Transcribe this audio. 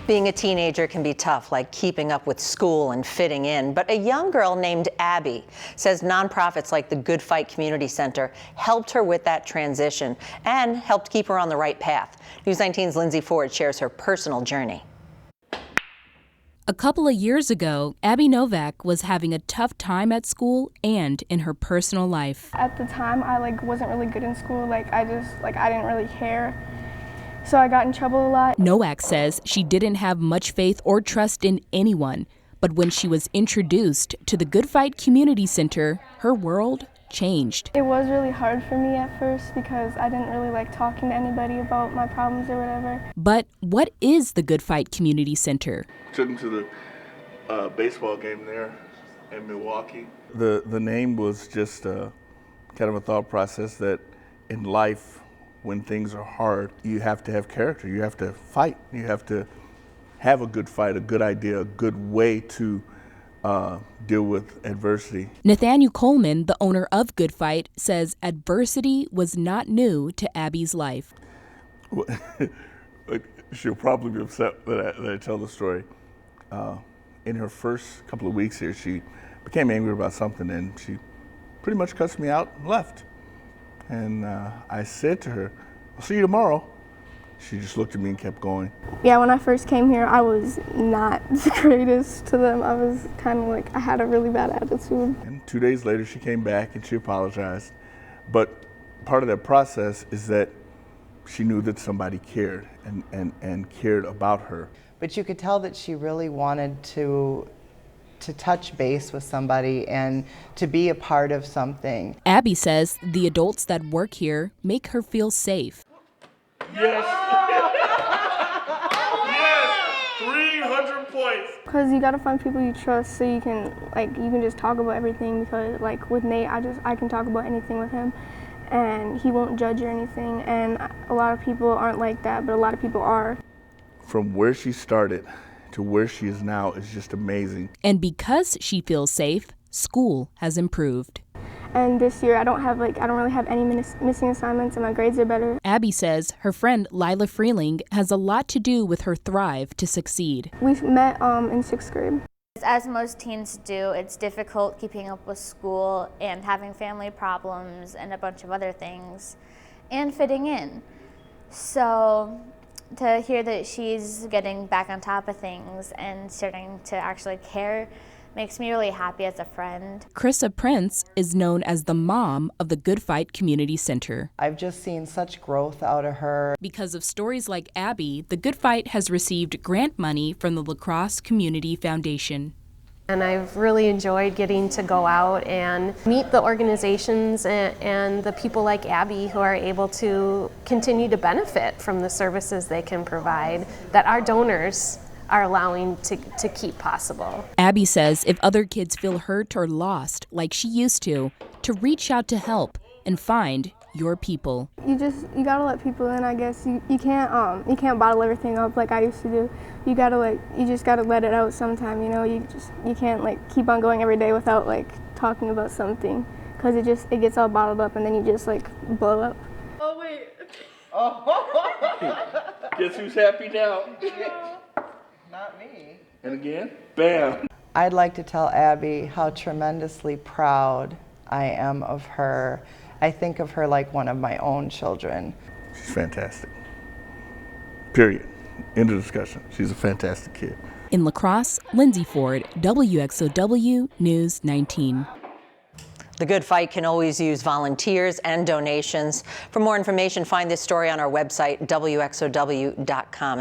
Being a teenager can be tough, like keeping up with school and fitting in. But a young girl named Abby says nonprofits like the Good Fight Community Center helped her with that transition and helped keep her on the right path. News 19's Lindsay Ford shares her personal journey. A couple of years ago, Abby Novak was having a tough time at school and in her personal life. At the time, I wasn't really good in school. I didn't really care. So I got in trouble a lot. Novak says she didn't have much faith or trust in anyone, but when she was introduced to the Good Fight Community Center, her world changed. It was really hard for me at first because I didn't really like talking to anybody about my problems or whatever. But what is the Good Fight Community Center? Took him to the baseball game there in Milwaukee. The name was just kind of a thought process that in life, when things are hard, you have to have character, you have to fight, you have to have a good fight, a good idea, a good way to deal with adversity. Nathaniel Coleman, the owner of Good Fight, says adversity was not new to Abby's life. She'll probably be upset that I tell the story. In her first couple of weeks here, she became angry about something and she pretty much cussed me out and left. And I said to her, "I'll see you tomorrow." She just looked at me and kept going. Yeah, when I first came here, I was not the greatest to them. I was kind of I had a really bad attitude. And 2 days later, she came back and she apologized. But part of that process is that she knew that somebody cared and cared about her. But you could tell that she really wanted to touch base with somebody and to be a part of something. Abby says the adults that work here make her feel safe. Yes! Yes! 300 points! Because you gotta find people you trust so you can just talk about everything, because with Nate, I can talk about anything with him and he won't judge or anything, and a lot of people aren't like that, but a lot of people are. From where she started to where she is now is just amazing. And because she feels safe, school has improved. And this year I don't really have any missing assignments and my grades are better. Abby says her friend Lila Freeling has a lot to do with her thrive to succeed. We met in 6th grade. As most teens do, it's difficult keeping up with school and having family problems and a bunch of other things and fitting in. So to hear that she's getting back on top of things and starting to actually care makes me really happy as a friend. Krista Prince is known as the mom of the Good Fight Community Center. I've just seen such growth out of her. Because of stories like Abby, the Good Fight has received grant money from the La Crosse Community Foundation. And I've really enjoyed getting to go out and meet the organizations and the people like Abby who are able to continue to benefit from the services they can provide that our donors are allowing to keep possible. Abby says if other kids feel hurt or lost like she used to reach out to help and find your people. You gotta let people in, I guess. You can't bottle everything up like I used to do. You just gotta let it out sometime, you can't keep on going every day without talking about something, because it gets all bottled up and then you just blow up. Oh wait. Guess who's happy now? Not me. And again, bam. I'd like to tell Abby how tremendously proud I am of her. I think of her like one of my own children. She's fantastic. Period. End of discussion. She's a fantastic kid. In La Crosse, Lindsay Ford, WXOW News 19. The Good Fight can always use volunteers and donations. For more information, find this story on our website, WXOW.com.